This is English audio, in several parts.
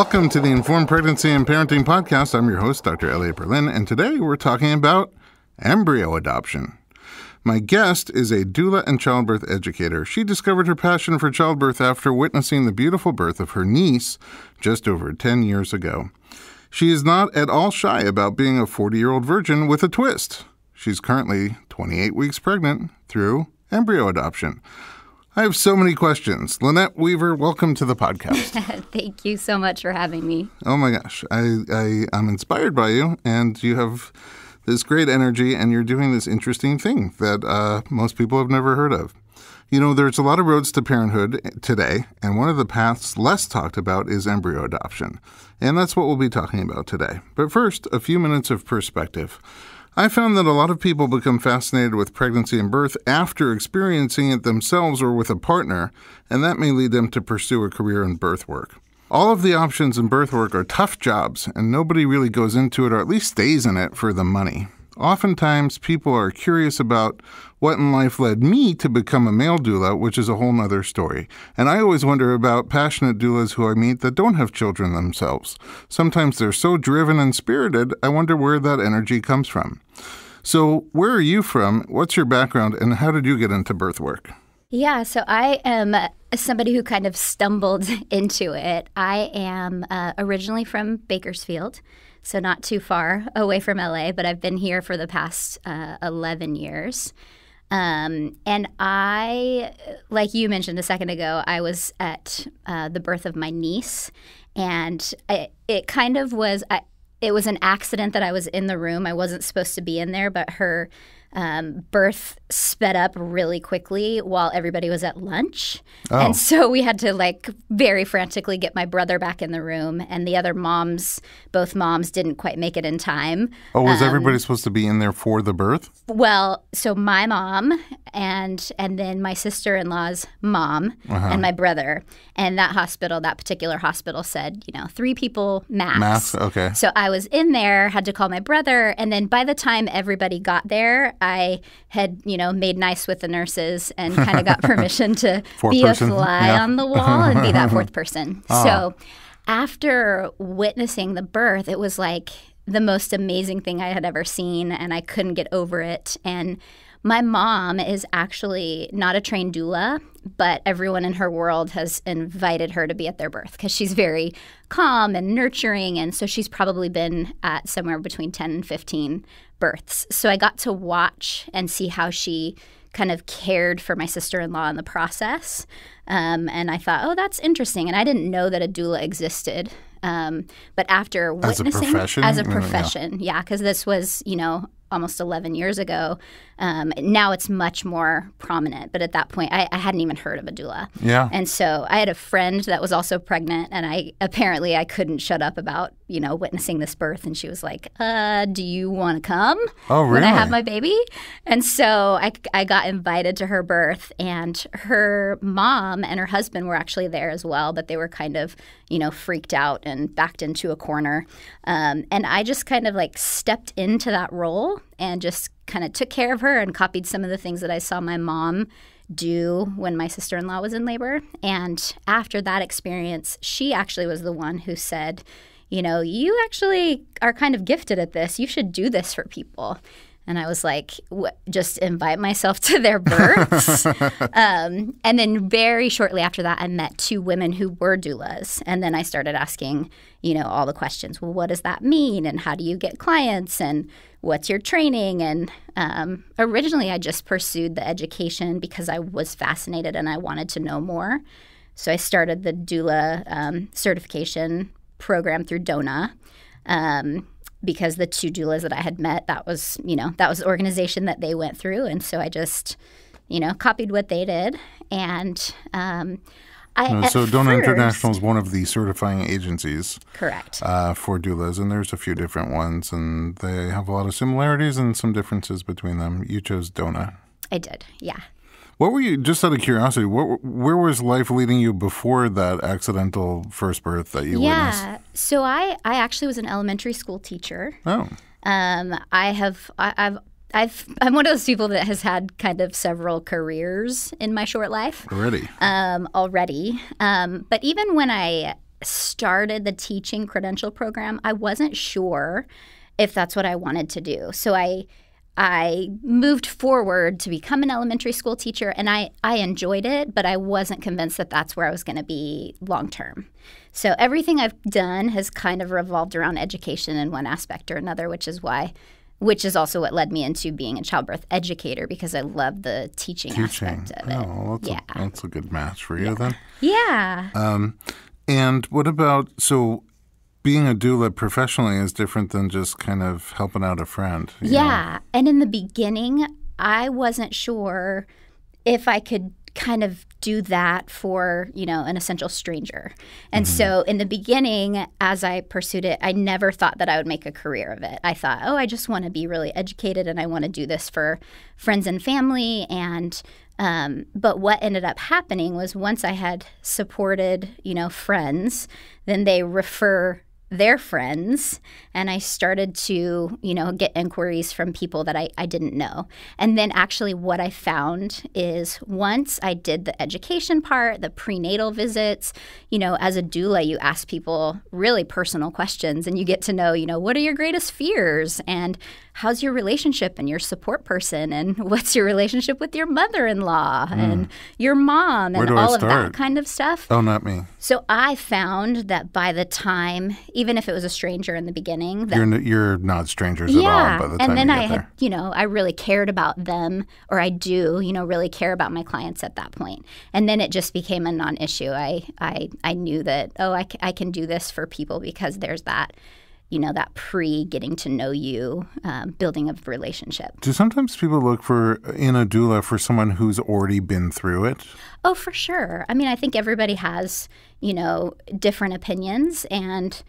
Welcome to the Informed Pregnancy and Parenting Podcast. I'm your host, Dr. Elliot Berlin, and today we're talking about embryo adoption. My guest is a doula and childbirth educator. She discovered her passion for childbirth after witnessing the beautiful birth of her niece just over 10 years ago. She is not at all shy about being a 40-year-old virgin with a twist. She's currently 28 weeks pregnant through embryo adoption. I have so many questions. Lynette Weaver, welcome to the podcast. Thank you so much for having me. Oh my gosh. I'm inspired by you, and you have this great energy, and you're doing this interesting thing that most people have never heard of. You know, there's a lot of roads to parenthood today, and one of the paths less talked about is embryo adoption. And that's what we'll be talking about today. But first, a few minutes of perspective. I found that a lot of people become fascinated with pregnancy and birth after experiencing it themselves or with a partner, and that may lead them to pursue a career in birth work. All of the options in birth work are tough jobs, and nobody really goes into it or at least stays in it for the money. Oftentimes, people are curious about what in life led me to become a male doula, which is a whole nother story. And I always wonder about passionate doulas who I meet that don't have children themselves. Sometimes they're so driven and spirited, I wonder where that energy comes from. So where are you from? What's your background? And how did you get into birth work? Yeah, so I am somebody who kind of stumbled into it. I am originally from Bakersfield, so not too far away from LA, but I've been here for the past 11 years. And I, like you mentioned a second ago, I was at the birth of my niece, and it kind of was, it was an accident that I was in the room. I wasn't supposed to be in there, but her birth sped up really quickly while everybody was at lunch. Oh. And so we had to very frantically get my brother back in the room, and the other moms, both moms, didn't quite make it in time. Oh, was everybody supposed to be in there for the birth? Well, so my mom and then my sister-in-law's mom and my brother, and that particular hospital said, 3 people max. Max, okay. So I was in there, had to call my brother, and then by the time everybody got there, I had, made nice with the nurses and kind of got permission to be a fly on the wall and be that fourth person. Oh. So after witnessing the birth, it was like the most amazing thing I had ever seen, and I couldn't get over it. And my mom is actually not a trained doula, but everyone in her world has invited her to be at their birth because she's very calm and nurturing, and so she's probably been at somewhere between 10 and 15 births. So I got to watch and see how she kind of cared for my sister-in-law in the process. And I thought, oh, that's interesting. And I didn't know that a doula existed. But after witnessing as a profession, because this was, almost 11 years ago. Now it's much more prominent. But at that point, I hadn't even heard of a doula. Yeah. And so I had a friend that was also pregnant, and I couldn't shut up about, witnessing this birth. And she was like, do you want to come when I have my baby? And so I got invited to her birth, and her mom and her husband were actually there as well, but they were kind of, freaked out and backed into a corner. And I just kind of stepped into that role and just kind of took care of her and copied some of the things that I saw my mom do when my sister-in-law was in labor. And after that experience, she actually was the one who said, you actually are kind of gifted at this. You should do this for people. And I was like, just invite myself to their births. And then very shortly after that, I met 2 women who were doulas. And then I started asking, all the questions. Well, what does that mean? And how do you get clients? And what's your training? And originally, I just pursued the education because I was fascinated and I wanted to know more. So I started the doula certification program through DONA. Because the 2 doulas that I had met, that was the organization that they went through. And so I just, copied what they did. And so DONA International is one of the certifying agencies. Correct. For doulas, and there's a few different ones, and they have a lot of similarities and some differences between them. You chose DONA. I did, yeah. What were you, just out of curiosity, where was life leading you before that accidental first birth that you witnessed? Yeah, so I actually was an elementary school teacher. Oh. I'm one of those people that has had kind of several careers in my short life. Already. But even when I started the teaching credential program, I wasn't sure if that's what I wanted to do. So I moved forward to become an elementary school teacher, and I enjoyed it, but I wasn't convinced that that's where I was going to be long term. So everything I've done has kind of revolved around education in one aspect or another, which is also what led me into being a childbirth educator, because I love the teaching aspect of it. Oh, that's a good match for you then. Yeah. And what about, so being a doula professionally is different than just kind of helping out a friend. Yeah. And in the beginning, I wasn't sure if I could kind of do that for, an essential stranger. And so in the beginning, as I pursued it, I never thought that I would make a career of it. I thought, I just want to be really educated and I want to do this for friends and family. And but what ended up happening was once I had supported, friends, then they refer their friends, and I started to, get inquiries from people that I didn't know. And then actually what I found is once I did the education part, the prenatal visits, as a doula, you ask people really personal questions and you get to know, what are your greatest fears and how's your relationship and your support person and what's your relationship with your mother-in-law and your mom and all of that kind of stuff. Oh, not me. So I found that by the time, even if it was a stranger in the beginning, that you're not strangers at all by the time and then you I get had, I really cared about them, or I do, really care about my clients at that point. And then it just became a non-issue. I knew that, I can do this for people because there's that, that getting to know you, building a relationship. Do sometimes people look in a doula for someone who's already been through it? Oh, for sure. I mean, I think everybody has, different opinions. And,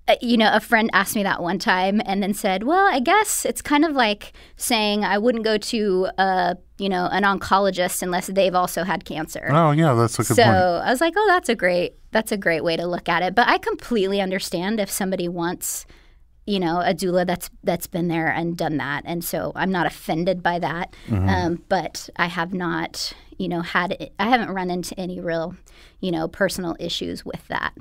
a friend asked me that one time and then said, well, I guess it's kind of like saying I wouldn't go to, an oncologist unless they've also had cancer. Oh, yeah, that's a good point. So I was like, that's a great way to look at it. But I completely understand if somebody wants, a doula that's been there and done that. And so I'm not offended by that. But I have not, I haven't run into any real, personal issues with that.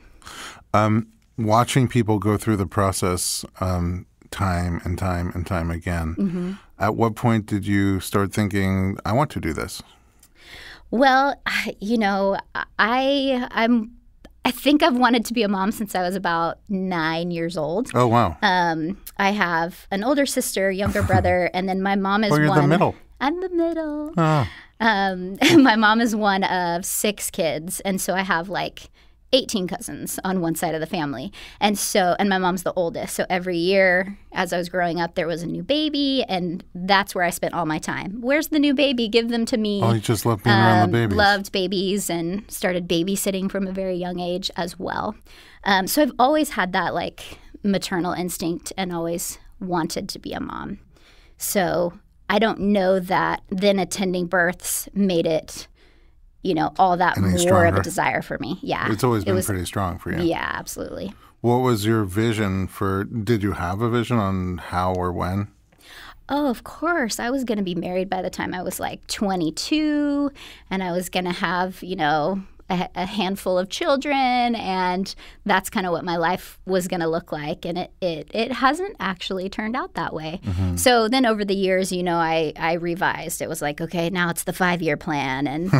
Watching people go through the process time and time and time again, at what point did you start thinking, I want to do this? Well, I think I've wanted to be a mom since I was about 9 years old. Oh, wow. I have an older sister, younger brother, and then my mom is one. You're the middle. I'm the middle. Oh. My mom is one of 6 kids, and so I have 18 cousins on one side of the family. And my mom's the oldest. So every year as I was growing up, there was a new baby, and that's where I spent all my time. Where's the new baby? Give them to me. Oh, you just loved being around the babies. Loved babies and started babysitting from a very young age as well. So I've always had that maternal instinct and always wanted to be a mom. So I don't know that then attending births made it all that more stronger. of a desire for me. Yeah. It's always been pretty strong for you. Yeah, absolutely. What was your vision did you have a vision on how or when? Oh, of course. I was going to be married by the time I was 22, and I was going to have, a handful of children, and that's kind of what my life was going to look like. And it hasn't actually turned out that way. So then over the years, I revised. It was okay, now it's the 5-year plan, and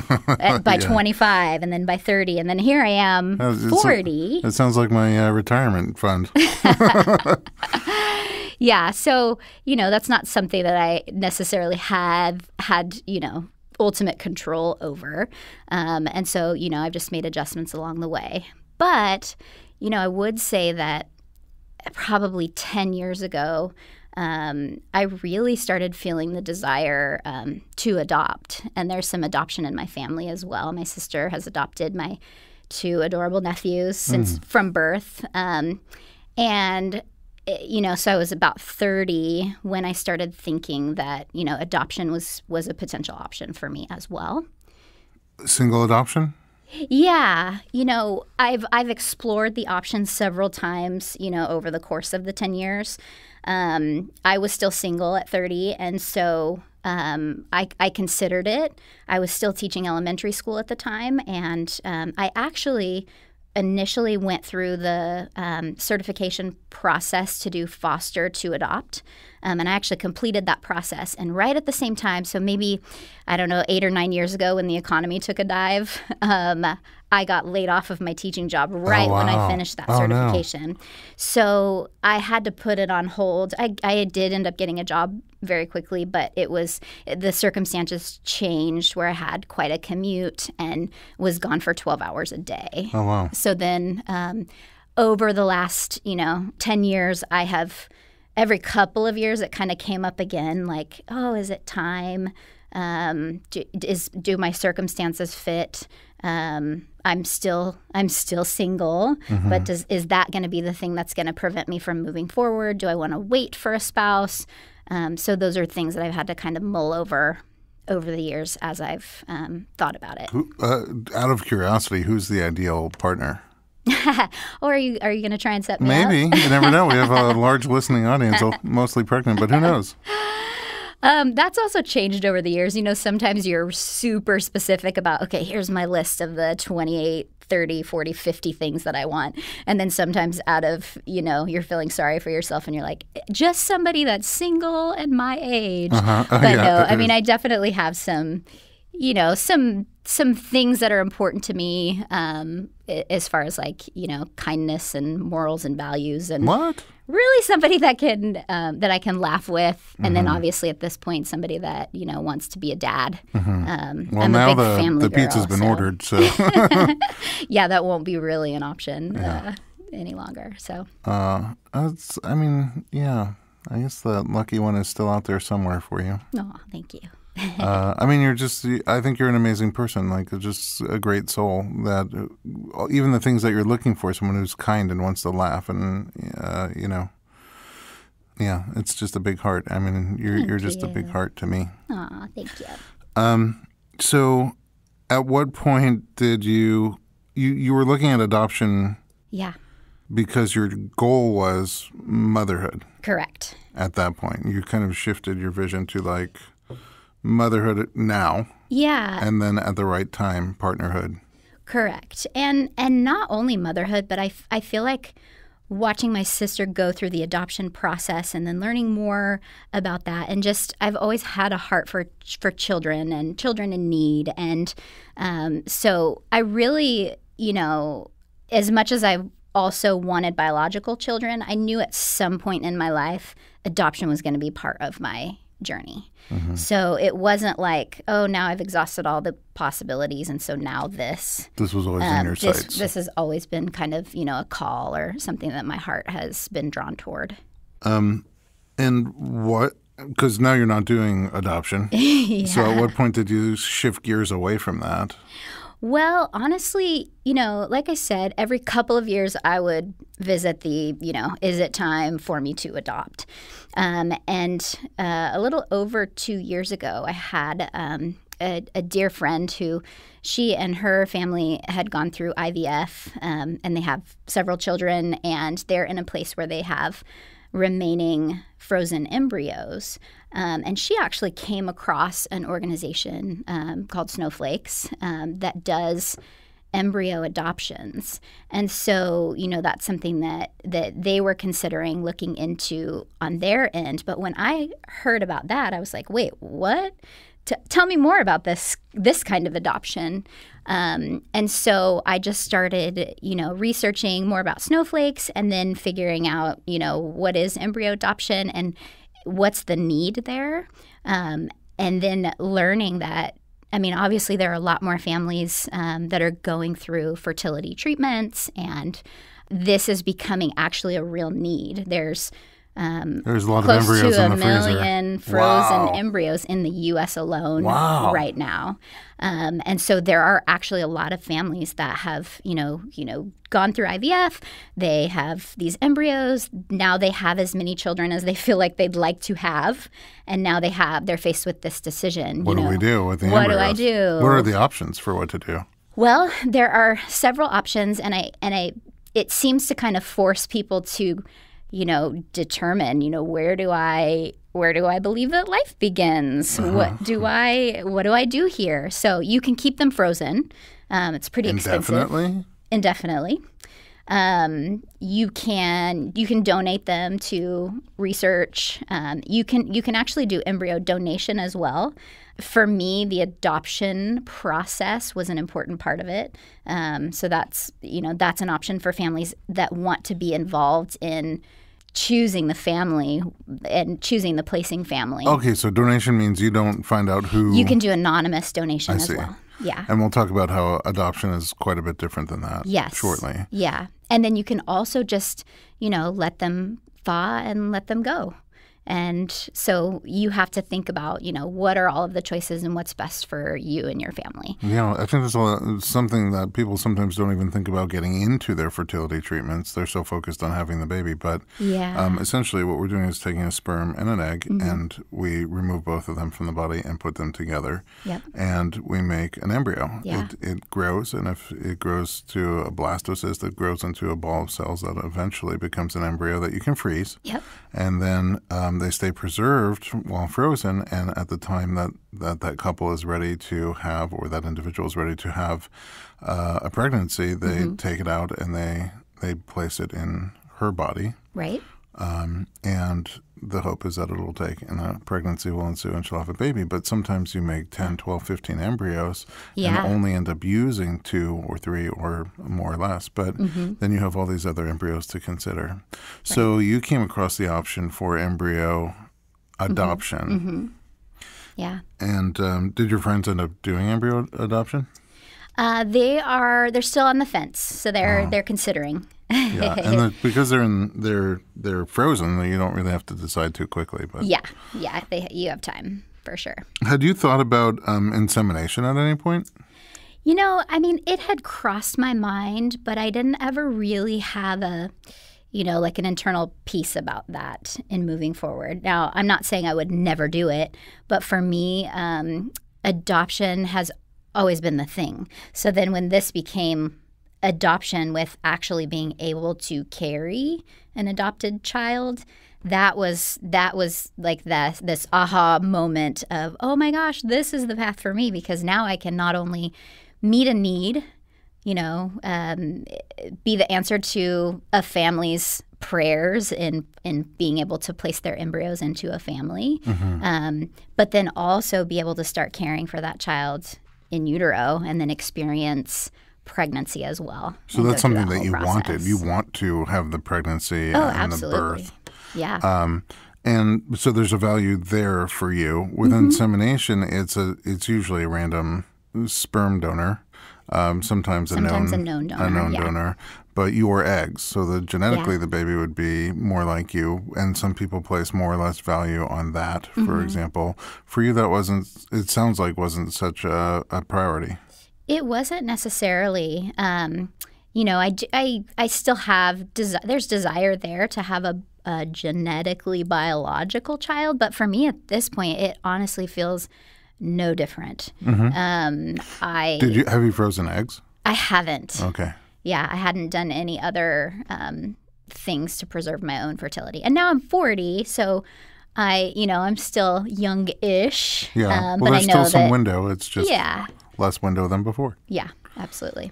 by 25, and then by 30, and then here I am, 40. It sounds like my retirement fund. Yeah, so, that's not something that I necessarily had, ultimate control over. And so, I've just made adjustments along the way. But, I would say that probably 10 years ago, I really started feeling the desire to adopt. And there's some adoption in my family as well. My sister has adopted my 2 adorable nephews from birth. And so I was about 30 when I started thinking that, adoption was a potential option for me as well. Single adoption? Yeah. I've explored the option several times, over the course of the 10 years. I was still single at 30, and so I considered it. I was still teaching elementary school at the time, and I actually initially went through the certification process to do foster to adopt. And I actually completed that process. And right at the same time, so maybe, I don't know, 8 or 9 years ago when the economy took a dive, I got laid off of my teaching job right when I finished that certification. No. So I had to put it on hold. I did end up getting a job very quickly, but the circumstances changed where I had quite a commute and was gone for 12 hours a day. Oh, wow. So then over the last, 10 years, I have every couple of years it kind of came up again, like, oh, is it time? Do my circumstances fit? I'm still single, but is that going to be the thing that's going to prevent me from moving forward? Do I want to wait for a spouse? So those are things that I've had to kind of mull over the years as I've thought about it. Out of curiosity, who's the ideal partner? Or are you going to try and set me Maybe. up? You never know. We have a large listening audience, mostly pregnant, but who knows? That's also changed over the years. Sometimes you're super specific about, okay, here's my list of the 28, 30, 40, 50 things that I want. And then sometimes out of, you're feeling sorry for yourself and you're like, just somebody that's single and my age. But no, I mean, I definitely have some things that are important to me as far as kindness and morals and values and what? Really somebody that I can laugh with, and then obviously at this point somebody that wants to be a dad. Well, I'm now a big family the pizza's girl, been ordered, so yeah, that won't be really an option any longer. So I guess the lucky one is still out there somewhere for you. Oh, thank you. I think you're an amazing person, just a great soul that even the things that you're looking for, someone who's kind and wants to laugh and, it's just a big heart. I mean, you're just a big heart to me. Aw, thank you. So at what point did you were looking at adoption? Yeah. Because your goal was motherhood. Correct. At that point, you kind of shifted your vision to motherhood now. Yeah. And then at the right time, partnerhood. Correct. And not only motherhood, but I feel like watching my sister go through the adoption process and then learning more about that. And just I've always had a heart for children and children in need. And so I really, as much as I also wanted biological children, I knew at some point in my life adoption was going to be part of my journey. Mm-hmm. So it wasn't like, oh, now I've exhausted all the possibilities, and so now this. This was always in your sights. This has always been kind of, a call or something that my heart has been drawn toward. And what? Because now you're not doing adoption. Yeah. So at what point did you shift gears away from that? Well, honestly, like I said, every couple of years I would visit the, is it time for me to adopt? And a little over 2 years ago, I had a dear friend who she and her family had gone through IVF, and they have several children, and they're in a place where they have remaining frozen embryos. And she actually came across an organization called Snowflakes that does embryo adoptions. And so, that's something that they were considering looking into on their end. But when I heard about that, I was like, wait, what? Tell me more about this kind of adoption. And so I just started, researching more about snowflakes and then figuring out, what is embryo adoption and what's the need there. And then learning that, obviously there are a lot more families that are going through fertility treatments, and this is becoming actually a real need. There's a lot of embryos in the freezer. Close to 1 million frozen embryos in the U.S. alone right now. And so there are actually a lot of families that have, gone through IVF. They have these embryos. Now they have as many children as they feel like they'd like to have. And now they're faced with this decision. What do we do with the embryos? What do I do? What are the options for what to do? Well, there are several options, and it seems to kind of force people to determine, where do I believe that life begins? Uh-huh. What do I do here? So you can keep them frozen. It's pretty expensive. Indefinitely? indefinitely. You can donate them to research. You can actually do embryo donation as well. For me, the adoption process was an important part of it. So that's an option for families that want to be involved in choosing the family and choosing the placing family. Okay, so donation means you don't find out who. You can do anonymous donation as well. Yeah. And we'll talk about how adoption is quite a bit different than that shortly. Yeah. And then you can also just, let them thaw and let them go. And so you have to think about, what are all of the choices and what's best for you and your family. I think that's something that people sometimes don't even think about getting into their fertility treatments. They're so focused on having the baby. But essentially what we're doing is taking a sperm and an egg, and we remove both of them from the body and put them together. Yep. And we make an embryo. Yeah. It grows, and if it grows to a blastocyst, it grows into a ball of cells that eventually becomes an embryo that you can freeze. Yep. And then they stay preserved while frozen, and at the time that couple is ready to have, or that individual is ready to have a pregnancy, they take it out and they place it in her body. Right. And the hope is that it will take and a pregnancy will ensue and she'll have a baby. But sometimes you make 10, 12, 15 embryos and only end up using 2 or 3 or more or less. But then you have all these other embryos to consider. Right. So you came across the option for embryo adoption. Yeah. And did your friends end up doing embryo adoption? They're still on the fence, so they're considering. Yeah, and because they're frozen, you don't really have to decide too quickly. But you have time for sure. Had you thought about insemination at any point? It had crossed my mind, but I didn't ever really have an internal piece about that in moving forward. Now, I'm not saying I would never do it, but for me, adoption has always been the thing. So then when this became adoption with actually being able to carry an adopted child, that was like this aha moment of, oh my gosh, this is the path for me, because now I can not only meet a need, be the answer to a family's prayers in being able to place their embryos into a family, but then also be able to start caring for that child in utero and then experience pregnancy as well. So that's something that you wanted. You want to have the pregnancy and absolutely. The birth. Yeah. And so there's a value there for you. With insemination, it's usually a random sperm donor. Sometimes a known donor, but your eggs. So genetically the baby would be more like you, and some people place more or less value on that. For example, for you it sounds like wasn't such a priority. It wasn't necessarily. I still have there's desire there to have a genetically biological child, but for me at this point, it honestly feels no different. Have you frozen eggs? I haven't. Okay. Yeah, I hadn't done any other things to preserve my own fertility. And now I'm 40, so I'm still young-ish. Yeah, but there's I know still some window. It's just less window than before. Yeah, absolutely.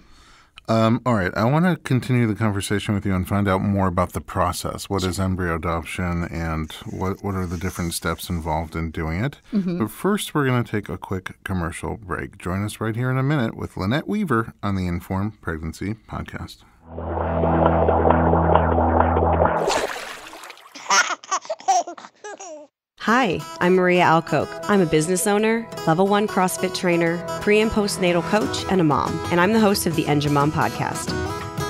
All right. I want to continue the conversation with you and find out more about the process. What is embryo adoption, and what are the different steps involved in doing it? But first, we're going to take a quick commercial break. Join us right here in a minute with Lynette Weaver on the Informed Pregnancy Podcast. Hi, I'm Maria Alcoke. I'm a business owner, level 1 CrossFit trainer, pre- and postnatal coach, and a mom. And I'm the host of the Engine Mom Podcast.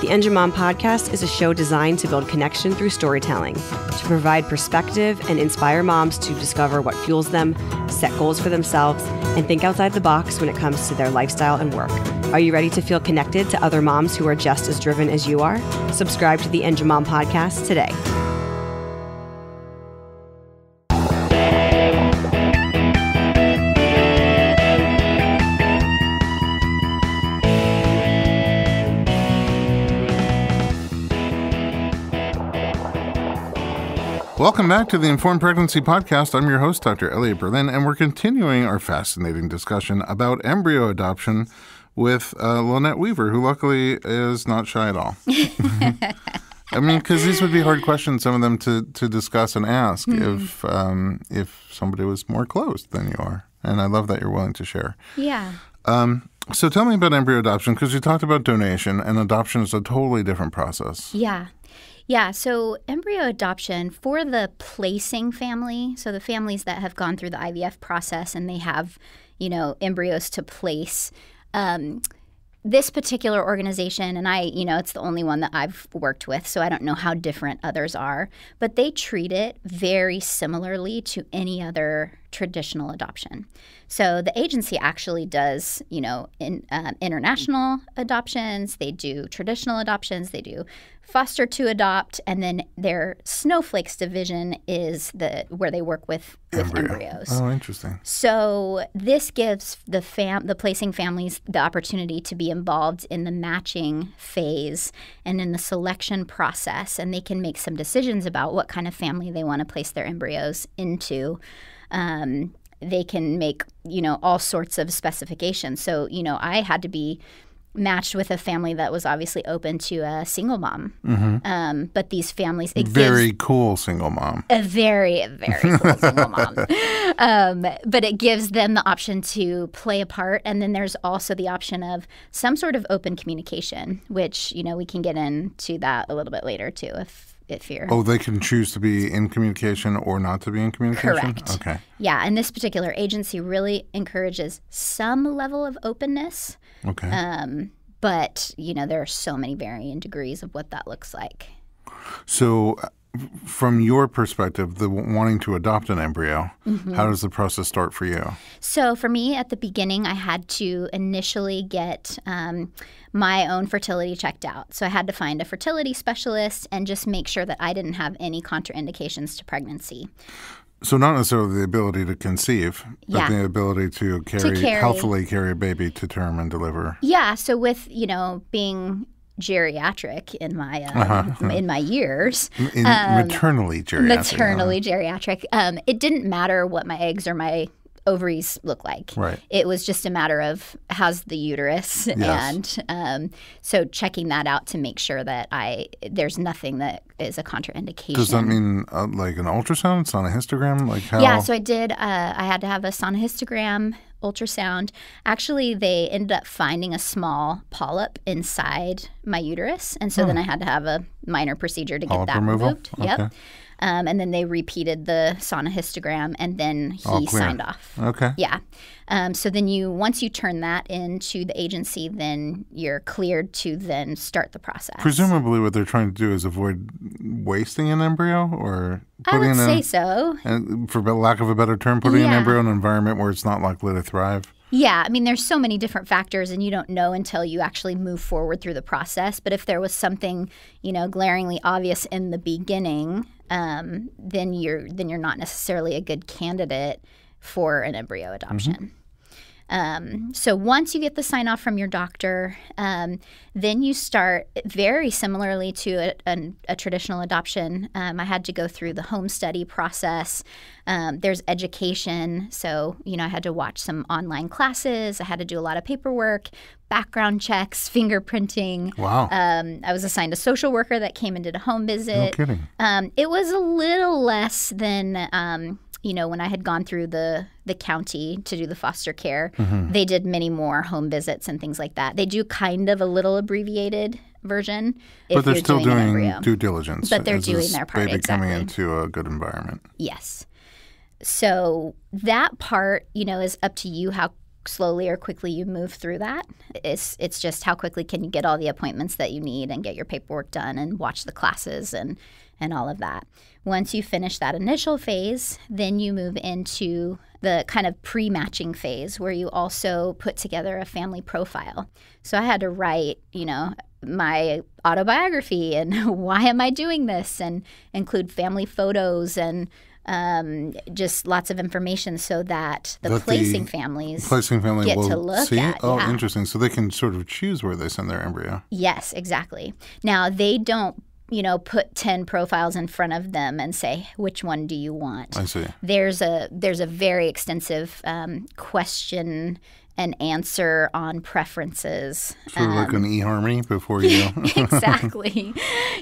The Engine Mom Podcast is a show designed to build connection through storytelling, to provide perspective and inspire moms to discover what fuels them, set goals for themselves, and think outside the box when it comes to their lifestyle and work. Are you ready to feel connected to other moms who are just as driven as you are? Subscribe to the Engine Mom Podcast today. Welcome back to the Informed Pregnancy Podcast. I'm your host, Dr. Elliot Berlin, and we're continuing our fascinating discussion about embryo adoption with Lynette Weaver, who luckily is not shy at all. I mean, because these would be hard questions, some of them to discuss and ask if somebody was more closed than you are. And I love that you're willing to share. Yeah. So tell me about embryo adoption, because you talked about donation, and adoption is a totally different process. Yeah. Yeah, so embryo adoption for the placing family, so the families that have gone through the IVF process and they have, embryos to place, this particular organization, and it's the only one that I've worked with, so I don't know how different others are, but they treat it very similarly to any other traditional adoption. So the agency actually does, international adoptions, they do traditional adoptions, they do foster to adopt, and then their snowflakes division is where they work with embryos. Oh, interesting. So this gives the placing families the opportunity to be involved in the matching phase and in the selection process, and they can make some decisions about what kind of family they want to place their embryos into. They can make, all sorts of specifications. So, I had to be matched with a family that was obviously open to a single mom. Mm-hmm. But these families... cool single mom. A very, very cool single mom. But it gives them the option to play a part. And then there's also the option of some sort of open communication, which, we can get into that a little bit later, too, if you're... Oh, they can choose to be in communication or not to be in communication? Correct. Okay. Yeah, and this particular agency really encourages some level of openness. Okay. But, there are so many varying degrees of what that looks like. So from your perspective, the wanting to adopt an embryo, how does the process start for you? So for me, at the beginning, I had to initially get my own fertility checked out. So I had to find a fertility specialist and just make sure that I didn't have any contraindications to pregnancy. So not necessarily the ability to conceive, but the ability to healthily carry a baby to term and deliver. Yeah. So with, being geriatric in my years. Maternally geriatric. Maternally geriatric. It didn't matter what my eggs or my ovaries look like. Right. It was just a matter of how's the uterus, yes. And so checking that out to make sure that there's nothing that is a contraindication. Does that mean like an ultrasound, sonohistogram? Like how? Yeah, so I did. I had to have a sonohistogram, ultrasound. Actually, they ended up finding a small polyp inside my uterus, and so then I had to have a minor procedure to get that removed. Okay. Yep. And then they repeated the sonohistogram, and then he signed off. Okay. Yeah. So then once you turn that into the agency, then you're cleared to then start the process. Presumably what they're trying to do is avoid wasting an embryo, or I would say so. And for lack of a better term, putting an embryo in an environment where it's not likely to thrive. Yeah, I mean, there's so many different factors, and you don't know until you actually move forward through the process. But if there was something, glaringly obvious in the beginning, then you're not necessarily a good candidate for an embryo adoption. So once you get the sign off from your doctor, then you start very similarly to a traditional adoption. I had to go through the home study process. There's education. So, I had to watch some online classes. I had to do a lot of paperwork, background checks, fingerprinting. Wow. I was assigned a social worker that came and did a home visit. No kidding. It was a little less than when I had gone through the county to do the foster care. They did many more home visits and things like that. They do kind of a little abbreviated version. But they're still doing due diligence. But they're doing their part, baby exactly. Coming into a good environment. Yes. So that part, is up to you how slowly or quickly you move through that. It's just how quickly can you get all the appointments that you need and get your paperwork done and watch the classes and all of that. Once you finish that initial phase, then you move into the kind of pre-matching phase where you also put together a family profile. So I had to write, my autobiography and why am I doing this, and include family photos and just lots of information so that the placing family get to look at. Oh, interesting. So they can sort of choose where they send their embryo. Yes, exactly. Now, they don't put 10 profiles in front of them and say, which one do you want? I see. There's a very extensive question an answer on preferences. Sort of like an eHarmony before you. Exactly.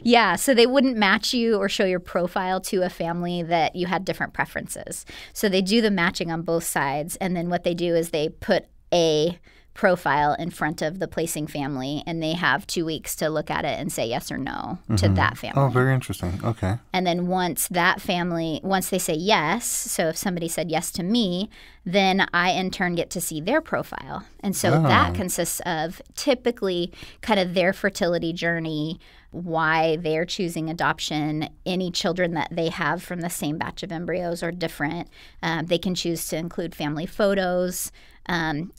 Yeah. So they wouldn't match you or show your profile to a family that you had different preferences. So they do the matching on both sides. And then what they do is they put a profile in front of the placing family, and they have 2 weeks to look at it and say yes or no to that family. Oh, very interesting. Okay. And then once they say yes, so if somebody said yes to me, then I in turn get to see their profile. And so that consists of typically kind of their fertility journey, why they're choosing adoption, any children that they have from the same batch of embryos are different. They can choose to include family photos, and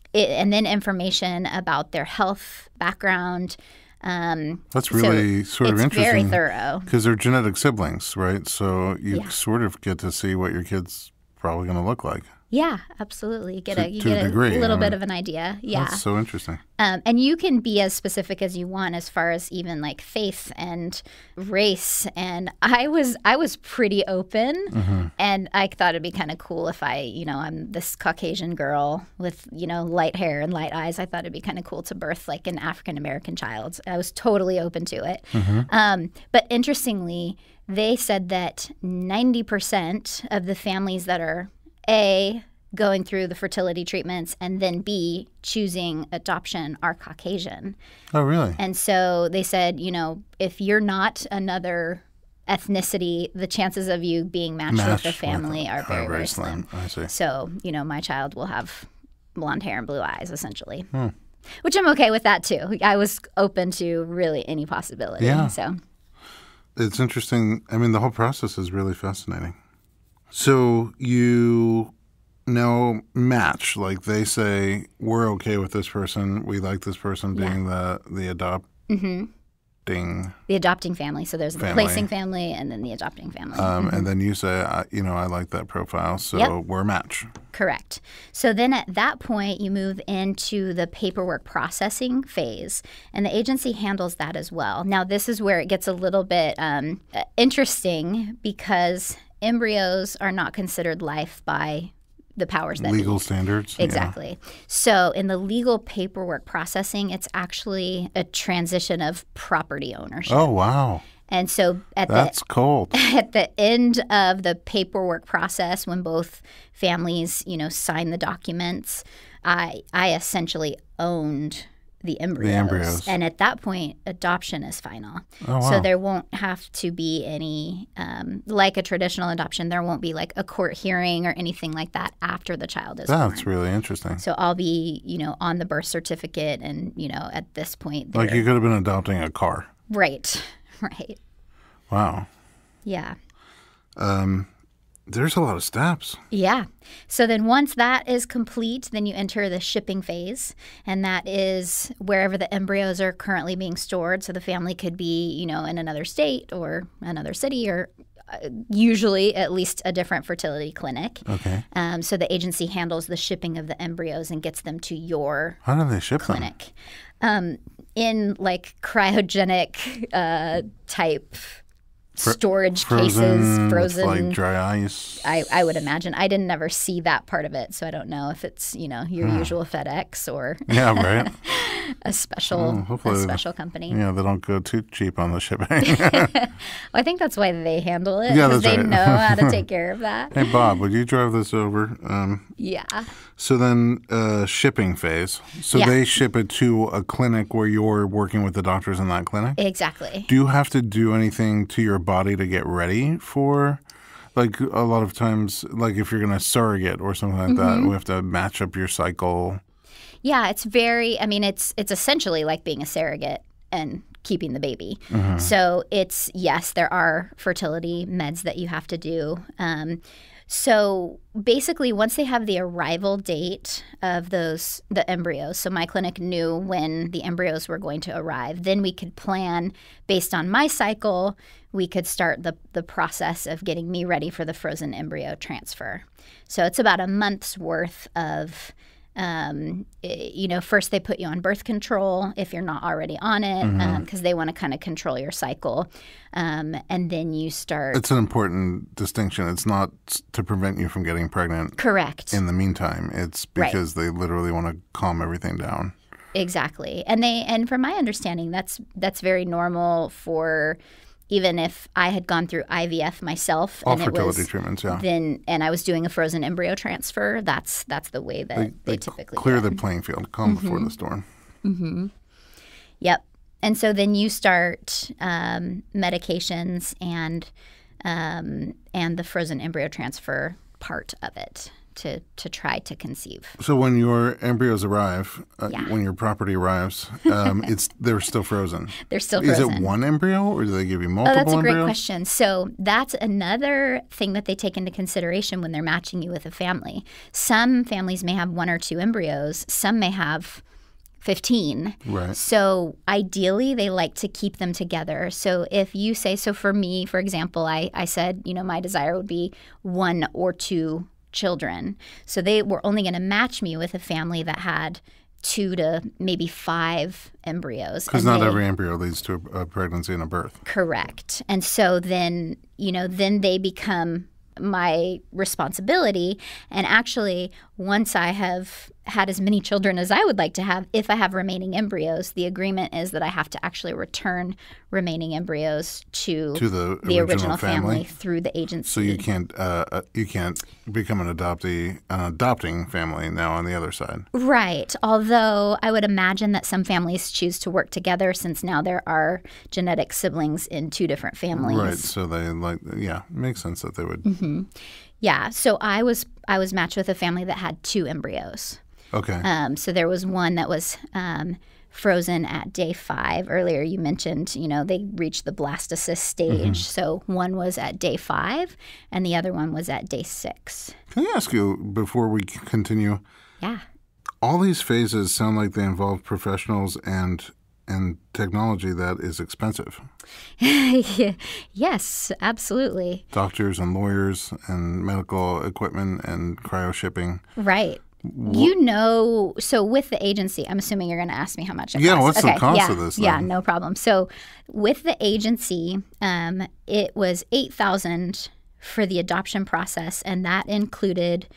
then information about their health background. That's really sort of interesting. It's very thorough. Because they're genetic siblings, right? So you sort of get to see what your kid's probably going to look like. Yeah, absolutely. You get a degree, little bit of an idea. Yeah. That's so interesting. And you can be as specific as you want as far as even like faith and race. And I was pretty open, and I thought it'd be kind of cool if I'm this Caucasian girl with, light hair and light eyes. I thought it'd be kind of cool to birth like an African-American child. I was totally open to it. But interestingly, they said that 90% of the families that are A, going through the fertility treatments, and then B, choosing adoption are Caucasian. Oh, really? And so they said, if you're not another ethnicity, the chances of you being matched with the family are very, very slim. I see. So, my child will have blonde hair and blue eyes, essentially. Which I'm okay with that, too. I was open to really any possibility. Yeah. So it's interesting. I mean, the whole process is really fascinating. So you now match, like they say, we're okay with this person. We like this person being the adopting. The adopting family. So there's the placing family and then the adopting family. And then you say, I like that profile, so we're a match. Correct. So then at that point, you move into the paperwork processing phase, and the agency handles that as well. Now, this is where it gets a little bit interesting because embryos are not considered life by the powers that legal be. Standards. Exactly. Yeah. So in the legal paperwork processing, it's actually a transition of property ownership. Oh, wow. And so that's cold. At the end of the paperwork process, when both families, sign the documents, I essentially owned the embryos. And at that point, adoption is final. Oh, wow. So there won't have to be any, like a traditional adoption, there won't be like a court hearing or anything like that after the child is born. That's really interesting. So I'll be, on the birth certificate and, at this point. Like you could have been adopting a car. Right. Right. Wow. Yeah. There's a lot of steps. Yeah. So then once that is complete, then you enter the shipping phase, and that is wherever the embryos are currently being stored. So the family could be, in another state or another city or usually at least a different fertility clinic. Okay. So the agency handles the shipping of the embryos and gets them to your How do they ship clinic. In like cryogenic type storage cases, frozen, like dry ice. I would imagine. I didn't ever see that part of it, so I don't know if it's your usual FedEx or right. a special company. Yeah, they don't go too cheap on the shipping. Well, I think that's why they handle it, because they know how to take care of that. Hey, Bob, would you drive this over? Yeah. So then shipping phase. So they ship it to a clinic where you're working with the doctors in that clinic? Exactly. Do you have to do anything to your body to get ready for, like a lot of times, like if you're going to surrogate or something like that, we have to match up your cycle? Yeah, it's it's essentially like being a surrogate and keeping the baby. So it's, there are fertility meds that you have to do. So basically, once they have the arrival date of the embryos, so my clinic knew when the embryos were going to arrive, then we could plan based on my cycle. We could start the process of getting me ready for the frozen embryo transfer. So it's about a month's worth of First they put you on birth control if you're not already on it, because they want to kind of control your cycle. And then you start. It's an important distinction. It's not to prevent you from getting pregnant. Correct. In the meantime, it's because they literally want to calm everything down. Exactly. And from my understanding, that's very normal for. Even if I had gone through IVF myself, all fertility treatments, yeah. And I was doing a frozen embryo transfer, that's the way that they typically clear the playing field, calm before the storm. Mm-hmm. Yep. And so then you start medications and the frozen embryo transfer part of it to try to conceive. So when your embryos arrive, when your property arrives, they're still frozen. They're still frozen. Is it one embryo or do they give you multiple embryos? Oh, that's a great question. So that's another thing that they take into consideration when they're matching you with a family. Some families may have 1 or 2 embryos. Some may have 15. Right. So ideally, they like to keep them together. So if you say, so for me, for example, I said, my desire would be 1 or 2 children. So they were only going to match me with a family that had 2 to maybe 5 embryos. Because not every embryo leads to a pregnancy and a birth. Correct. And so then, then they become my responsibility. And actually, once I have had as many children as I would like to have, if I have remaining embryos, the agreement is that I have to actually return remaining embryos to the original family through the agency. So you can't become an adopting family now on the other side. Right. Although I would imagine that some families choose to work together since now there are genetic siblings in 2 different families. Right. So they makes sense that they would. Mm-hmm. Yeah. So I was matched with a family that had 2 embryos. Okay. So there was one that was frozen at day 5. Earlier you mentioned, they reached the blastocyst stage. So one was at day 5 and the other one was at day 6. Can I ask you, before we continue? Yeah. All these phases sound like they involve professionals and technology that is expensive. Yes, absolutely. Doctors and lawyers and medical equipment and cryo shipping. Right. So with the agency, I'm assuming you're going to ask me how much it costs. Yeah, what's the cost of this then? Yeah, no problem. So with the agency, it was $8,000 for the adoption process, and that included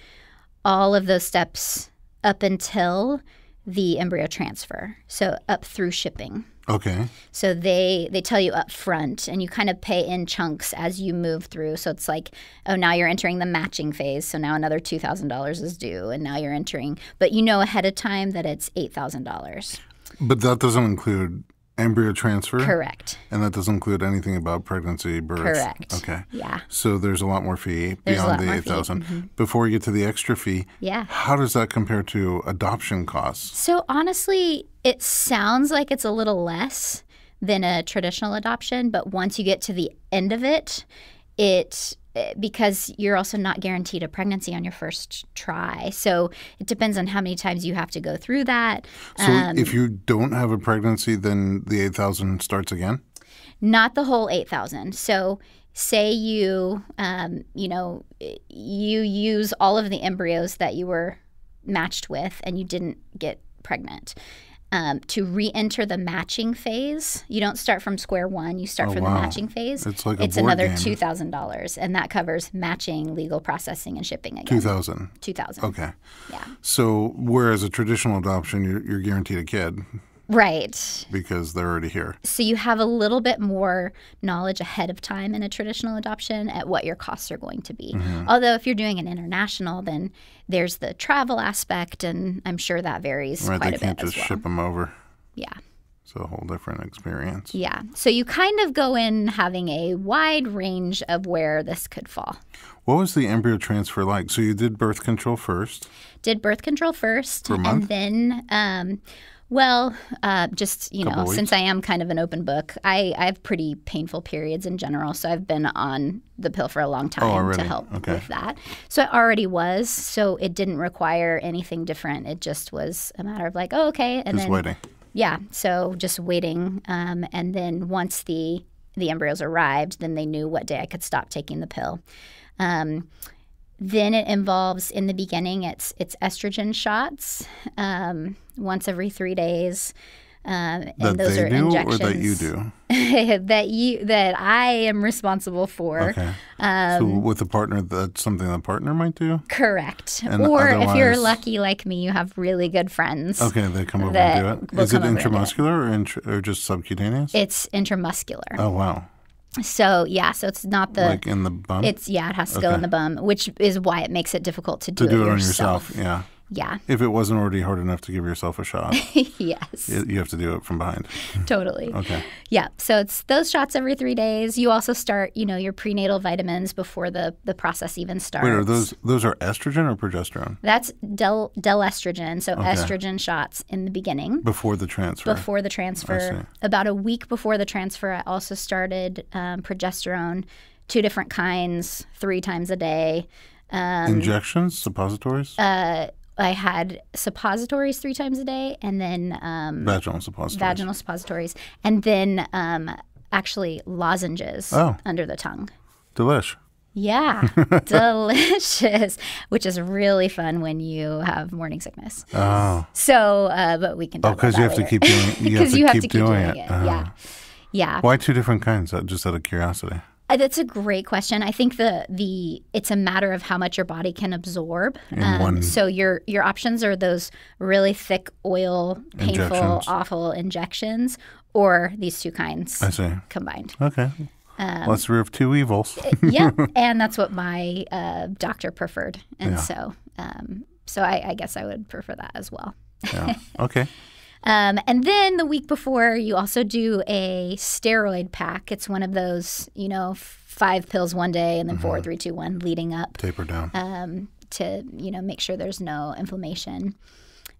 all of those steps up until the embryo transfer, so up through shipping. Okay. So they tell you up front, and you kind of pay in chunks as you move through. So it's like, now you're entering the matching phase, so now another $2,000 is due, and now you're entering. But you know ahead of time that it's $8,000. But that doesn't include embryo transfer? Correct. And that doesn't include anything about pregnancy, birth? Correct. Okay. Yeah. So there's a lot more fee beyond the $8,000. Before we get to the extra fee, how does that compare to adoption costs? So honestly, it sounds like it's a little less than a traditional adoption, but once you get to the end of it, because you're also not guaranteed a pregnancy on your first try. So it depends on how many times you have to go through that. So if you don't have a pregnancy, then the $8,000 starts again? Not the whole $8,000. So say you use all of the embryos that you were matched with and you didn't get pregnant. To re-enter the matching phase, you don't start from square one. You start from the matching phase. It's like it's another $2,000, and that covers matching, legal processing, and shipping again. $2,000. Okay. Yeah. So whereas a traditional adoption, you're guaranteed a kid. Right. Because they're already here. So you have a little bit more knowledge ahead of time in a traditional adoption at what your costs are going to be. Although if you're doing an international, then there's the travel aspect, and I'm sure that varies quite a bit as well. Right, they can't just ship them over. Yeah. It's a whole different experience. Yeah. So you kind of go in having a wide range of where this could fall. What was the embryo transfer like? So you did birth control first? Did birth control first. For a month? And then... since I am kind of an open book, I have pretty painful periods in general, so I've been on the pill for a long time to help with that. So I already was, so it didn't require anything different. It just was a matter of like, and then waiting. Yeah, so just waiting, and then once the embryos arrived, then they knew what day I could stop taking the pill. Then it involves, in the beginning, it's estrogen shots once every 3 days. And that those they are do injections or that you do? that I am responsible for. Okay. So with a partner, that's something the partner might do? Correct. And or if you're lucky like me, you have really good friends. Okay, they come over and do it. Is it intramuscular or just subcutaneous? It's intramuscular. Oh, wow. So, so it's not the... Like in the bum? It has to go in the bum, which is why it makes it difficult to do it on yourself, yeah. Yeah. If it wasn't already hard enough to give yourself a shot. Yes. You have to do it from behind. Totally. Okay. Yeah. So it's those shots every 3 days. You also start, your prenatal vitamins before the process even starts. Wait, are those are estrogen or progesterone? That's estrogen. So estrogen shots in the beginning. Before the transfer. Before the transfer. About a week before the transfer, I also started progesterone, 2 different kinds, 3 times a day. Injections? Suppositories? I had suppositories 3 times a day, and then vaginal suppositories, and then actually lozenges under the tongue. Delish. Yeah, delicious, which is really fun when you have morning sickness. Oh. So, but we can talk about that later. Because you have to keep doing it. Because you have to keep doing it. Yeah. Yeah. Why 2 different kinds? Just out of curiosity. That's a great question. I think it's a matter of how much your body can absorb. So your options are those really thick, oil, painful, awful injections, or these 2 kinds combined. Okay. Lesser of 2 evils. Yeah, and that's what my doctor preferred, and so I guess I would prefer that as well. Yeah. Okay. And then the week before, you also do a steroid pack. It's one of those, 5 pills one day and then 4, 3, 2, 1 leading up. Taper down. To, make sure there's no inflammation.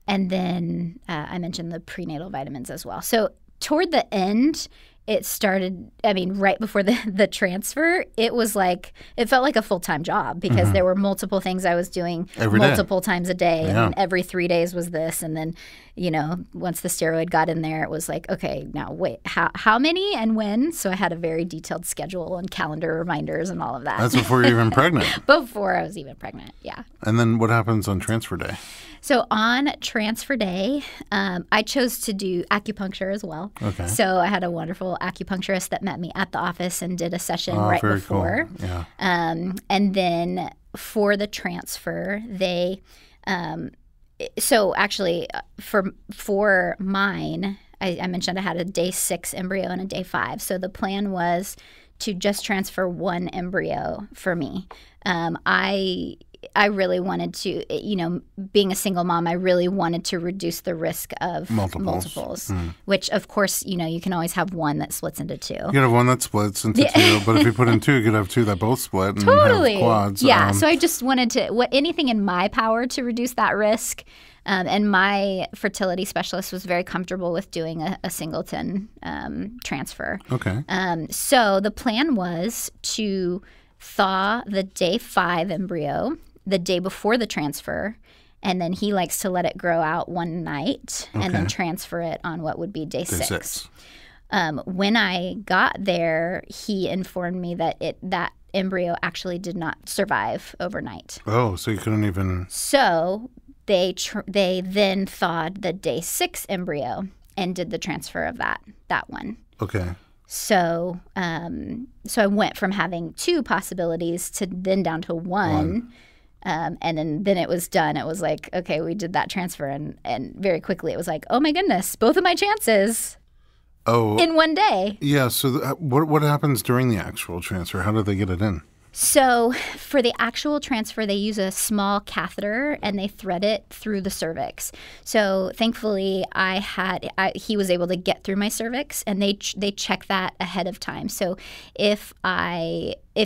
And then I mentioned the prenatal vitamins as well. So toward the end, it started, right before the transfer, it felt like a full-time job because there were multiple things I was doing multiple times a day. Yeah. And then every 3 days was this. And then, once the steroid got in there, it was like, okay, now wait, how many and when? So I had a very detailed schedule and calendar reminders and all of that. That's before you're even pregnant. Before I was even pregnant, yeah. And then what happens on transfer day? So on transfer day, I chose to do acupuncture as well. Okay. So I had a wonderful acupuncturist that met me at the office and did a session right before. Cool. Yeah. And then for the transfer, they so actually for mine, I mentioned I had a day 6 embryo and a day 5. So the plan was to just transfer 1 embryo for me. I really wanted to, being a single mom, I really wanted to reduce the risk of multiples, which, of course, you can always have one that splits into 2. You can have one that splits into 2, but if you put in 2, you could have 2 that both split and have quads. Yeah, so I just wanted to, anything in my power to reduce that risk. And my fertility specialist was very comfortable with doing a singleton transfer. Okay. So the plan was to thaw the day 5 embryo the day before the transfer, and then he likes to let it grow out one night and then transfer it on what would be day 6. When I got there, he informed me that that embryo actually did not survive overnight. Oh, so you couldn't even... So they then thawed the day 6 embryo and did the transfer of that one. Okay. So I went from having 2 possibilities to then down to 1. And then it was done. It was like, okay, we did that transfer. And very quickly it was like, oh, my goodness, both of my chances in one day. Yeah. So what happens during the actual transfer? How do they get it in? So for the actual transfer, they use a small catheter and they thread it through the cervix. So thankfully, he was able to get through my cervix, and they check that ahead of time. So if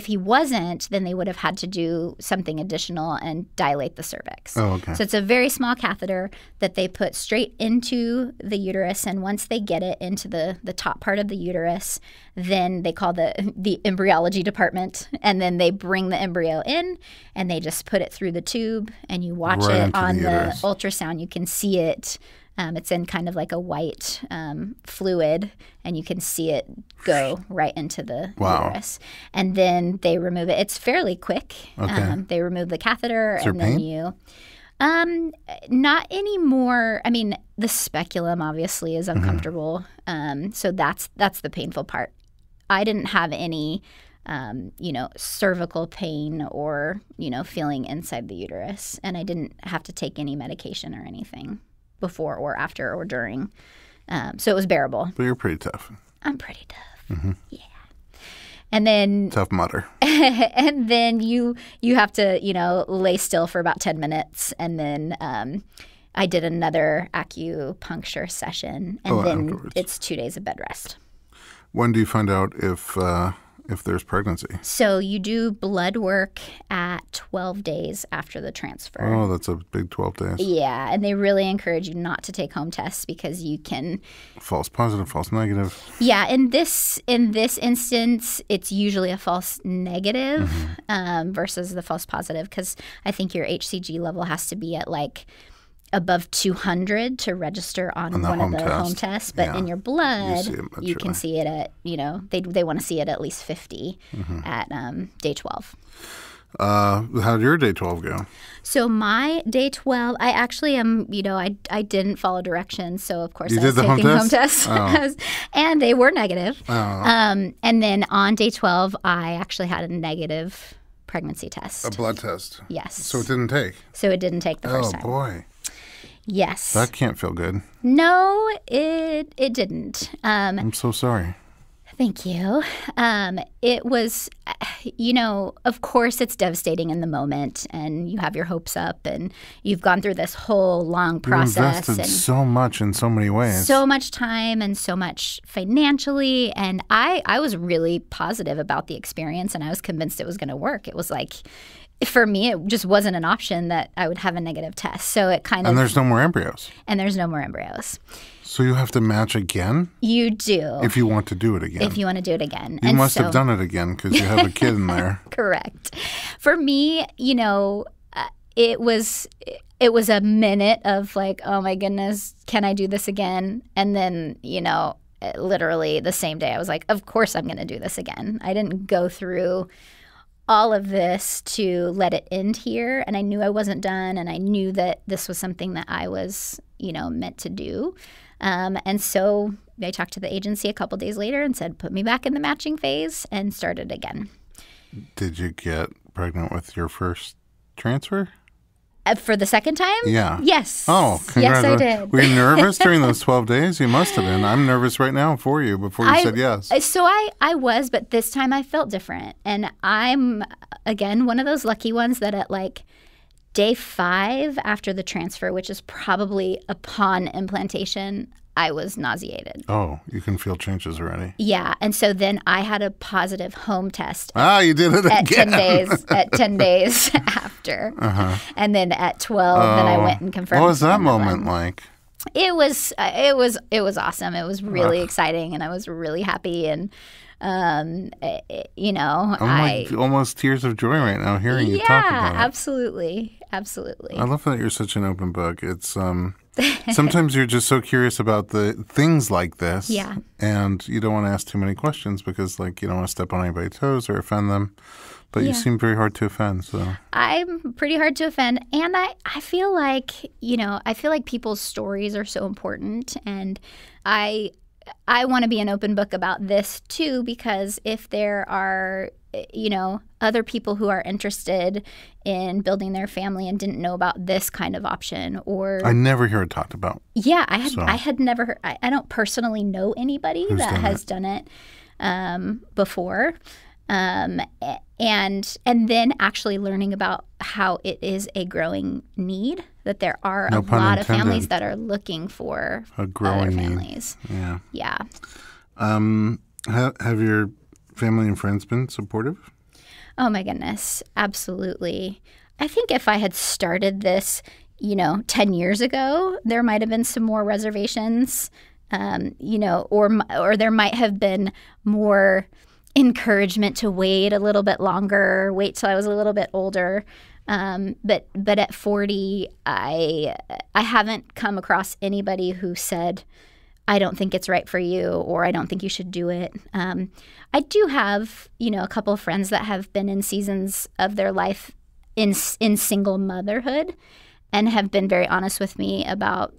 he wasn't, then they would have had to do something additional and dilate the cervix. Oh, okay. So it's a very small catheter that they put straight into the uterus, and once they get it into the top part of the uterus, then they call the embryology department, and then they bring the embryo in, and they just put it through the tube, and you watch it on the ultrasound. You can see it It's in kind of like a white fluid, and you can see it go right into the uterus. And then they remove it. It's fairly quick. Okay. They remove the catheter, Is there and then pain? Not anymore. I mean, the speculum obviously is uncomfortable. So that's the painful part. I didn't have any, cervical pain or, feeling inside the uterus. And I didn't have to take any medication or anything before or after or during. So it was bearable. But you're pretty tough. I'm pretty tough. Yeah. And then tough mutter. And then you have to, lay still for about 10 minutes. And then I did another acupuncture session. And then afterwards. It's 2 days of bed rest. When do you find out if there's pregnancy? So you do blood work at 12 days after the transfer. Oh, that's a big 12 days. Yeah, and they really encourage you not to take home tests because you can... False positive, false negative. Yeah, in this instance, it's usually a false negative versus the false positive, because I think your HCG level has to be at above 200 to register on one of the home tests. But in your blood, you can see it at, they want to see it at least 50 at day 12. How did your day 12 go? So my day 12, I actually am, I didn't follow directions. So, of course, I was taking home tests. And they were negative. And then on day 12, I actually had a negative pregnancy test. A blood test? Yes. So it didn't take? So it didn't take the first time. Oh, boy. Yes. That can't feel good. No, it didn't. I'm so sorry. Thank you. It was, of course it's devastating in the moment, and you have your hopes up, and you've gone through this whole long process. You invested so much in so many ways. So much time and so much financially, and I was really positive about the experience, and I was convinced it was going to work. It was like, for me, it just wasn't an option that I would have a negative test. So it kind of... And there's no more embryos. And there's no more embryos. So you have to match again? You do. If you want to do it again. If you want to do it again. You must have done it again because you have a kid in there. Correct. For me, it was a minute of oh my goodness, can I do this again? And then, literally the same day I was like, of course I'm going to do this again. I didn't go through all of this to let it end here. And I knew I wasn't done. And I knew that this was something that I was, meant to do. And so I talked to the agency a couple days later and said, put me back in the matching phase, and started again. Did you get pregnant with your first transfer? For the second time? Yeah. Yes. Oh, yes, I did. Were you nervous during those 12 days? You must have been. I'm nervous right now for you before you said yes. So I was, but this time I felt different. And I'm, again, one of those lucky ones that at day 5 after the transfer, which is probably upon implantation, I was nauseated. Oh, you can feel changes already. Yeah. And so then I had a positive home test. You did it again. At 10 days after. And then at 12, then I went and confirmed. What was that moment like? It was awesome. It was really exciting, and I was really happy. And, I'm almost tears of joy right now hearing you talk about it. Yeah, absolutely. Absolutely. I love that you're such an open book. It's sometimes you're just so curious about the things like this. Yeah. And you don't want to ask too many questions because you don't want to step on anybody's toes or offend them. But you seem very hard to offend. So I'm pretty hard to offend. And I feel like, people's stories are so important. And I want to be an open book about this too, because if there are, other people who are interested in building their family and didn't know about this kind of option, or I never hear it talked about. Yeah, I had never heard. I don't personally know anybody that has done it before. And then actually learning about how it is a growing need, that there are a lot of families that are looking for a growing families. Need. Yeah. Have your family and friends been supportive? Oh my goodness, absolutely. I think if I had started this, 10 years ago, there might have been some more reservations, or there might have been more encouragement to wait a little bit longer, wait till I was a little bit older. But at 40, I haven't come across anybody who said, I don't think it's right for you, or I don't think you should do it. I do have, a couple of friends that have been in seasons of their life in single motherhood and have been very honest with me about,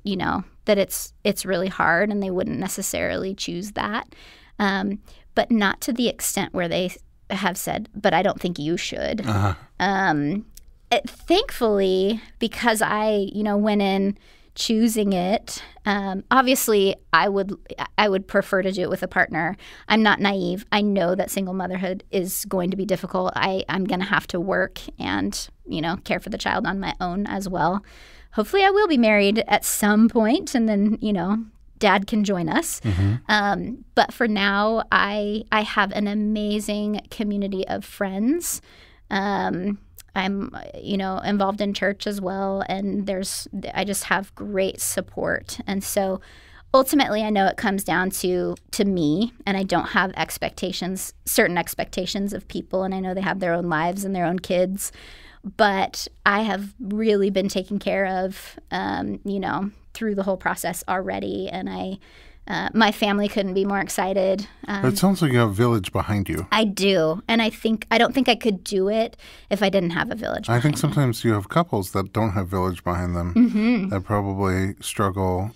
that it's really hard and they wouldn't necessarily choose that. But not to the extent where they have said, but I don't think you should. Thankfully, because I, went in choosing it, obviously I would prefer to do it with a partner. I'm not naive. I know that single motherhood is going to be difficult. I'm going to have to work and, care for the child on my own as well. Hopefully I will be married at some point, and then, Dad can join us. But for now, I have an amazing community of friends. I'm, involved in church as well, and I just have great support. And so ultimately, I know it comes down to me, and I don't have certain expectations of people, and I know they have their own lives and their own kids. But I have really been taken care of, through the whole process already, and my family couldn't be more excited. It sounds like you have a village behind you. I do, and I don't think I could do it if I didn't have a village behind me. I think sometimes you have couples that don't have village behind them that probably struggle.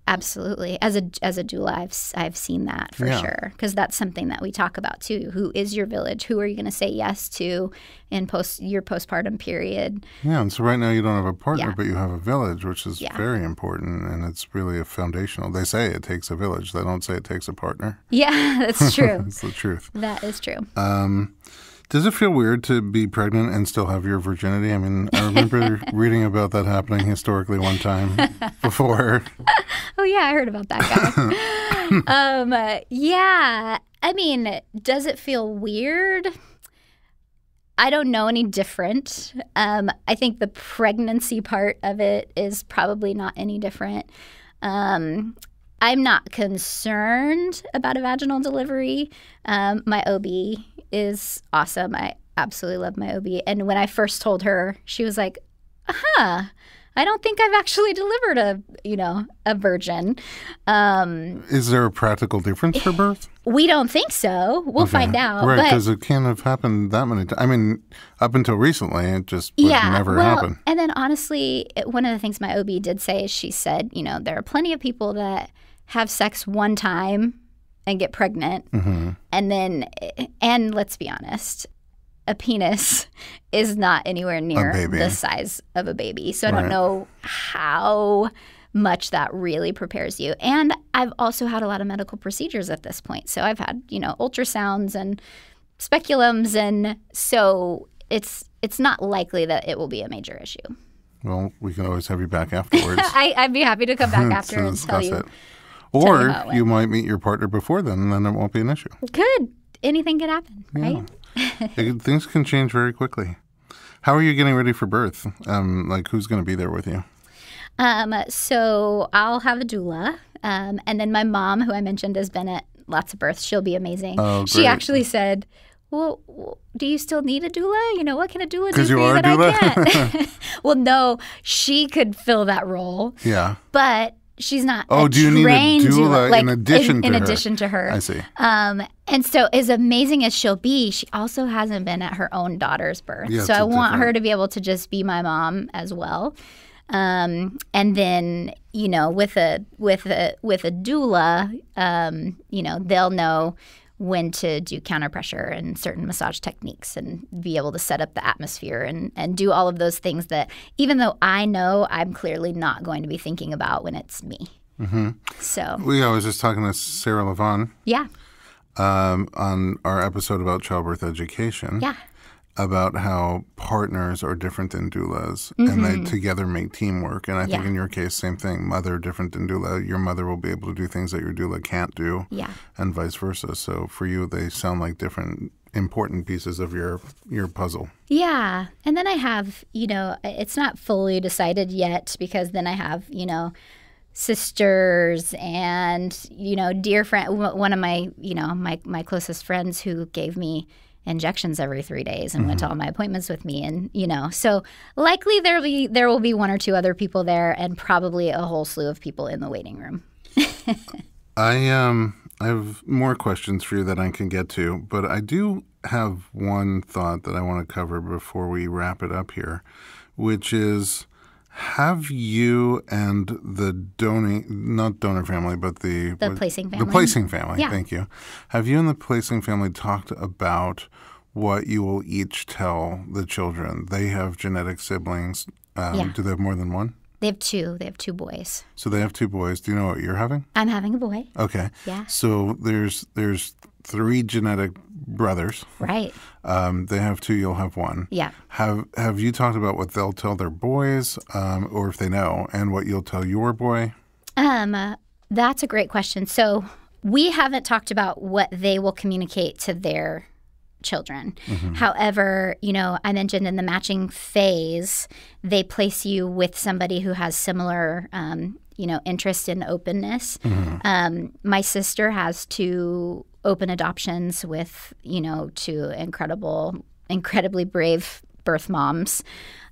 Absolutely. As a doula, I've seen that for sure, because that's something that we talk about too. Who is your village? Who are you going to say yes to in your postpartum period? Yeah, and so right now you don't have a partner, but you have a village, which is very important, and it's really a foundational. They say it takes a village. They don't say it takes a partner. Yeah, that's true. That's the truth. That is true. Does it feel weird to be pregnant and still have your virginity? I mean, I remember reading about that happening historically one time before. Oh, yeah, I heard about that guy. Yeah, I mean, does it feel weird? I don't know any different. I think the pregnancy part of it is probably not any different. I'm not concerned about a vaginal delivery. My OB is awesome. I absolutely love my OB. And when I first told her, she was like, I don't think I've actually delivered a virgin. Is there a practical difference for birth? We don't think so. We'll find out. Right, because it can't have happened that many times. I mean, up until recently, it just would never happen. And then honestly, one of the things my OB did say is she said, there are plenty of people that have sex one time and get pregnant. And let's be honest, a penis is not anywhere near the size of a baby. So I don't know how much that really prepares you. And I've also had a lot of medical procedures at this point. So I've had, ultrasounds and speculums. And so it's not likely that it will be a major issue. Well, we can always have you back afterwards. I'd be happy to come back after and tell you. Or you might meet your partner before then, and then it won't be an issue. Could. Anything could happen, right? Things can change very quickly. How are you getting ready for birth? Who's going to be there with you? So I'll have a doula. And then my mom, who I mentioned has been at lots of births, she'll be amazing. Oh, great. She actually said, well, do you still need a doula? What can a doula do for you that I can't? Well, no, she could fill that role. Yeah. But she's not do you need a doula in addition to her? I see. And so as amazing as she'll be, she also hasn't been at her own daughter's birth. Yeah, so I want her to be able to just be my mom as well. And then, with a doula, they'll know when to do counter pressure and certain massage techniques and be able to set up the atmosphere and do all of those things that, even though I know, I'm clearly not going to be thinking about when it's me. So I was just talking to Sarah Levon on our episode about childbirth education about how partners are different than doulas and they together make teamwork. And I think in your case, same thing. Mother different than doula. Your mother will be able to do things that your doula can't do and vice versa. So for you, they sound like different important pieces of your puzzle. Yeah. And then I have, it's not fully decided yet because then I have, sisters and, dear friend, one of my, my closest friends who gave me injections every 3 days and went to all my appointments with me. And, so likely there will be one or two other people there and probably a whole slew of people in the waiting room. I have more questions for you that I can get to, but I do have one thought that I want to cover before we wrap it up here, which is, have you and the not donor family, but the placing family. The placing family, yeah. Thank you. Have you and the placing family talked about what you will each tell the children? They have genetic siblings. Do they have more than one? They have two. They have 2 boys. So they have 2 boys. Do you know what you're having? I'm having a boy. Okay. Yeah. So there's 3 genetic brothers. Right. They have 2. You'll have 1. Yeah. Have you talked about what they'll tell their boys, or if they know, and what you'll tell your boy? That's a great question. So we haven't talked about what they will communicate to their children. Mm-hmm. However, I mentioned in the matching phase, they place you with somebody who has similar, interest in openness. Mm-hmm. My sister has 2 open adoptions with, 2 incredibly brave birth moms.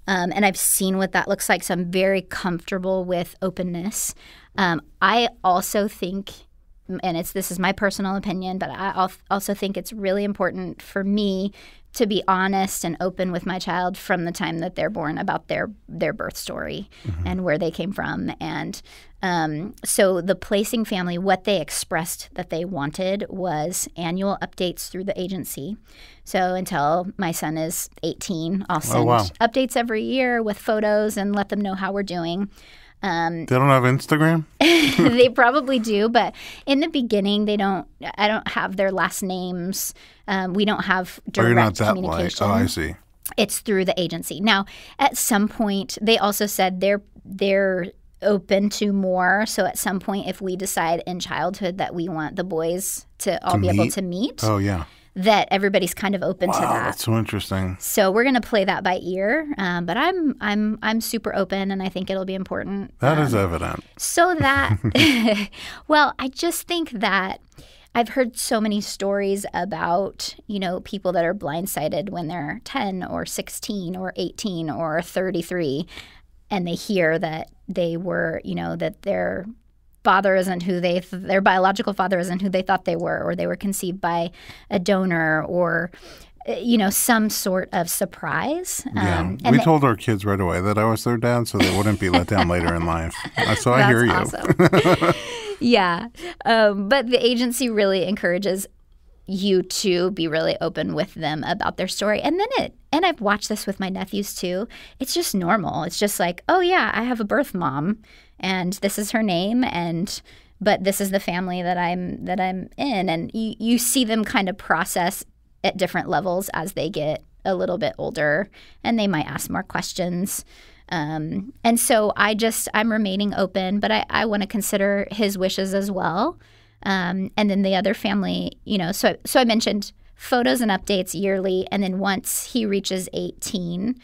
And I've seen what that looks like. So I'm very comfortable with openness. I also think, and this is my personal opinion, but I also think it's really important for me to be honest and open with my child from the time that they're born about their birth story and where they came from. And so the placing family, what they expressed that they wanted was annual updates through the agency. So until my son is 18, I'll send updates every year with photos and let them know how we're doing. They don't have Instagram? They probably do, but in the beginning, I don't have their last names. We don't have direct communication. Oh, I see. It's through the agency. Now, at some point, they also said they're open to more. So at some point, if we decide in childhood that we want the boys to all be able to meet. Oh, yeah. That everybody's kind of open to that. Wow, that's so interesting. So we're going to play that by ear, but I'm super open, and I think it'll be important. That is evident. So that, well, I just think that I've heard so many stories about, people that are blindsided when they're 10 or 16 or 18 or 33, and they hear that they were, that their father isn't who their biological father isn't who they thought they were, or they were conceived by a donor, or some sort of surprise. Yeah, we told our kids right away that I was their dad, so they wouldn't be let down later in life. So I hear you. Awesome. Yeah, but the agency really encourages you to be really open with them about their story, and I've watched this with my nephews too. It's just normal. It's just like, oh yeah, I have a birth mom. And this is her name, but this is the family that I'm in. And you see them kind of process at different levels as they get a little bit older, and they might ask more questions. And so I'm remaining open, but I want to consider his wishes as well. And then the other family, so I mentioned photos and updates yearly, and then once he reaches 18,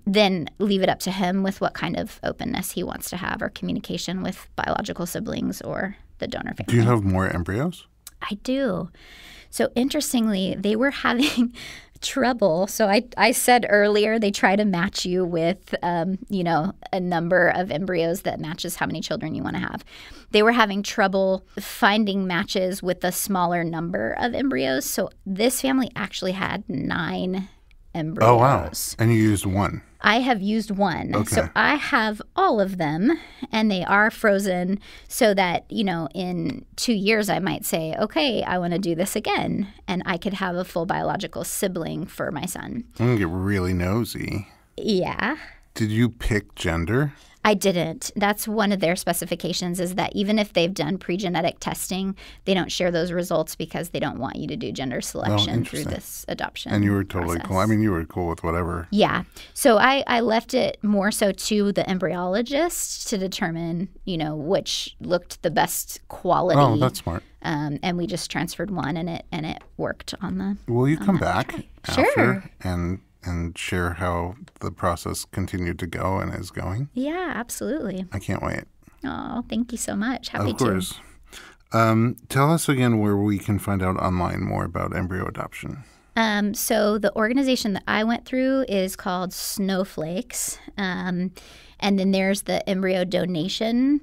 then leave it up to him with what kind of openness he wants to have, or communication with biological siblings or the donor family. Do you have more embryos? I do. So interestingly, they were having trouble. So I said earlier, they try to match you with, a number of embryos that matches how many children you want to have. They were having trouble finding matches with a smaller number of embryos. So this family actually had 9 embryos. Oh, wow. And you used 1. I have used 1. Okay. So I have all of them, and they are frozen so that, in 2 years I might say, okay, I want to do this again, and I could have a full biological sibling for my son. I'm going to get really nosy. Yeah. Did you pick gender? I didn't. That's one of their specifications, is that even if they've done pre-genetic testing, they don't share those results because they don't want you to do gender selection through this adoption And you were totally process. cool. I mean, you were cool with whatever. Yeah. So I left it more so to the embryologist to determine, which looked the best quality. Oh, that's smart. And we just transferred 1, and it worked on the. Will you come back after Sure. and share how the process continued to go and is going? Yeah, absolutely. I can't wait. Oh, thank you so much. Happy Of course. to. Tell us again where we can find out online more about embryo adoption. So the organization that I went through is called Snowflakes. And then there's the Embryo Donation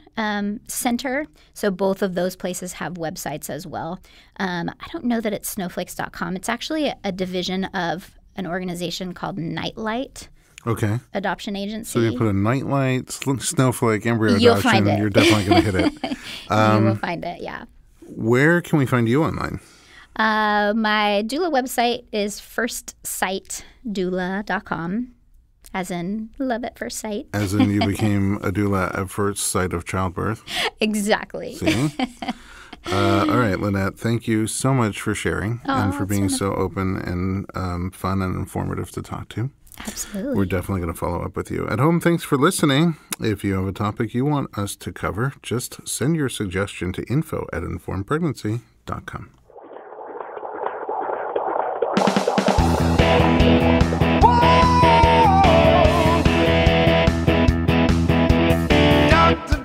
Center. So both of those places have websites as well. I don't know that it's snowflakes.com. It's actually a division of an organization called Nightlight. Okay. Adoption agency. So you put a Nightlight, Snowflake, Embryo You'll Adoption, find it. You're definitely going to hit it. You will find it, yeah. Where can we find you online? My doula website is firstsightdoula.com, as in love at first sight. As in you became a doula at first sight of childbirth. Exactly. See? All right, Lynette, thank you so much for sharing and for being so open and fun and informative to talk to. Absolutely. We're definitely going to follow up with you. At home, thanks for listening. If you have a topic you want us to cover, just send your suggestion to info@informedpregnancy.com.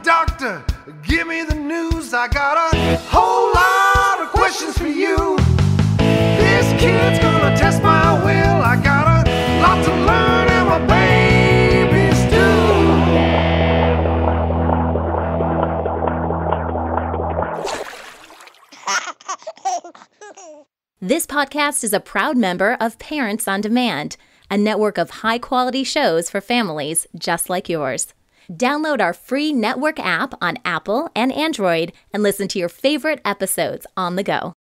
Doctor, give me the news. I got a whole lot of questions for you. This kid's gonna test my will. I got a lot to learn, and my babies do. This podcast is a proud member of Parents on Demand, a network of high-quality shows for families just like yours. Download our free network app on Apple and Android and listen to your favorite episodes on the go.